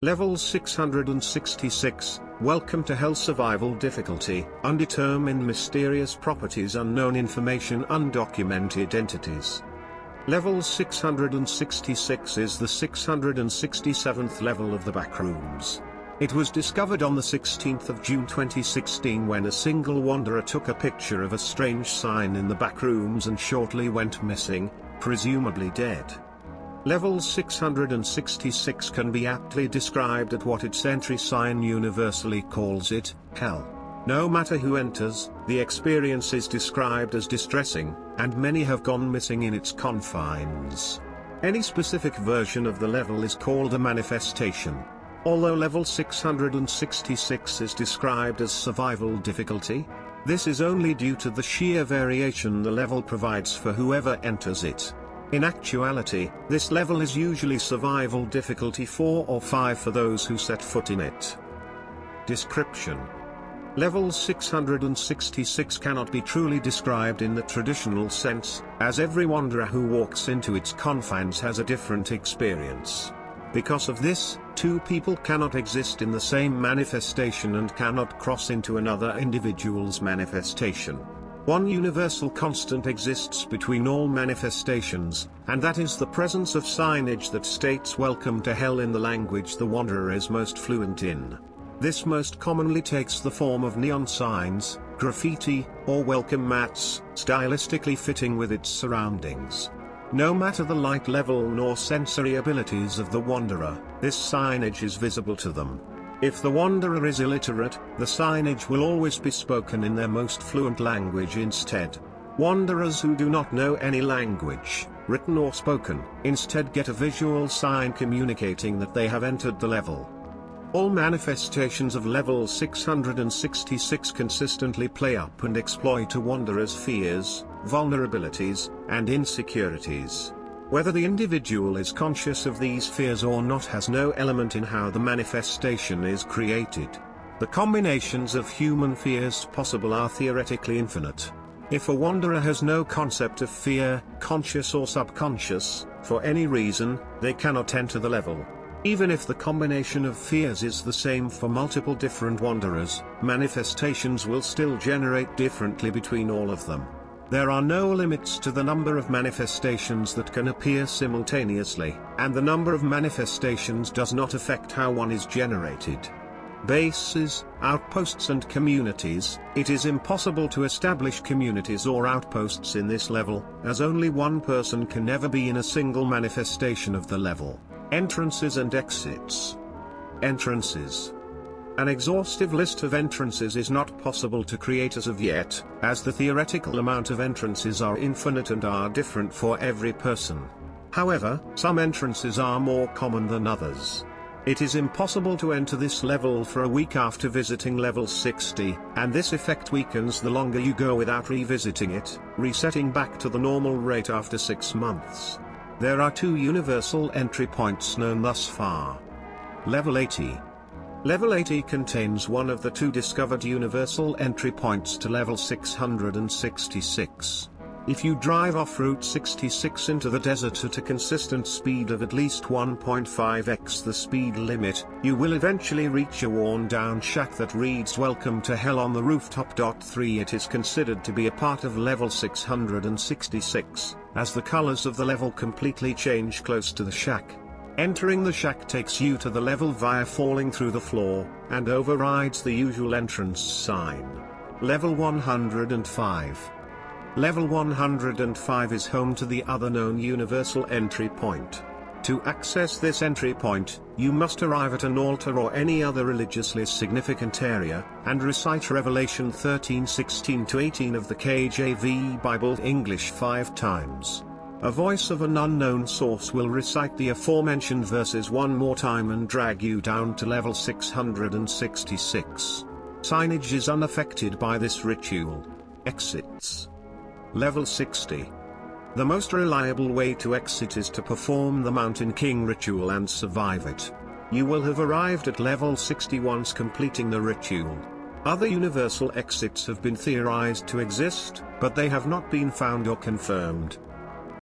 Level 666, Welcome to Hell. Survival difficulty, Undetermined mysterious properties, unknown information, undocumented entities. Level 666 is the 667th level of the Backrooms. It was discovered on the 16th of June 2016 when a single wanderer took a picture of a strange sign in the Backrooms and shortly went missing, presumably dead. Level 666 can be aptly described at what its entry sign universally calls it, hell. No matter who enters, the experience is described as distressing, and many have gone missing in its confines. Any specific version of the level is called a manifestation. Although level 666 is described as survival difficulty, this is only due to the sheer variation the level provides for whoever enters it. In actuality, this level is usually survival difficulty 4 or 5 for those who set foot in it. Description: Level 666 cannot be truly described in the traditional sense, as every wanderer who walks into its confines has a different experience. Because of this, two people cannot exist in the same manifestation and cannot cross into another individual's manifestation. One universal constant exists between all manifestations, and that is the presence of signage that states "Welcome to Hell" in the language the wanderer is most fluent in. This most commonly takes the form of neon signs, graffiti, or welcome mats, stylistically fitting with its surroundings. No matter the light level nor sensory abilities of the wanderer, this signage is visible to them. If the wanderer is illiterate, the signage will always be spoken in their most fluent language instead. Wanderers who do not know any language, written or spoken, instead get a visual sign communicating that they have entered the level. All manifestations of level 666 consistently play up and exploit a wanderer's fears, vulnerabilities, and insecurities. Whether the individual is conscious of these fears or not has no element in how the manifestation is created. The combinations of human fears possible are theoretically infinite. If a wanderer has no concept of fear, conscious or subconscious, for any reason, they cannot enter the level. Even if the combination of fears is the same for multiple different wanderers, manifestations will still generate differently between all of them. There are no limits to the number of manifestations that can appear simultaneously, and the number of manifestations does not affect how one is generated. Bases, outposts and communities: it is impossible to establish communities or outposts in this level, as only one person can ever be in a single manifestation of the level. Entrances and exits. Entrances. An exhaustive list of entrances is not possible to create as of yet, as the theoretical amount of entrances are infinite and are different for every person. However, some entrances are more common than others. It is impossible to enter this level for a week after visiting level 60, and this effect weakens the longer you go without revisiting it, resetting back to the normal rate after 6 months. There are 2 universal entry points known thus far. Level 80. Level 80 contains one of the 2 discovered universal entry points to level 666. If you drive off Route 66 into the desert at a consistent speed of at least 1.5x the speed limit, you will eventually reach a worn-down shack that reads "Welcome to Hell" on the rooftop. 3. It is considered to be a part of level 666, as the colors of the level completely change close to the shack. Entering the shack takes you to the level via falling through the floor, and overrides the usual entrance sign. Level 105. Level 105 is home to the other known universal entry point. To access this entry point, you must arrive at an altar or any other religiously significant area, and recite Revelation 13:16-18 of the KJV Bible English 5 times. A voice of an unknown source will recite the aforementioned verses one more time and drag you down to level 666. Signage is unaffected by this ritual. Exits. Level 60. The most reliable way to exit is to perform the Mountain King ritual and survive it. You will have arrived at level 60 once completing the ritual. Other universal exits have been theorized to exist, but they have not been found or confirmed.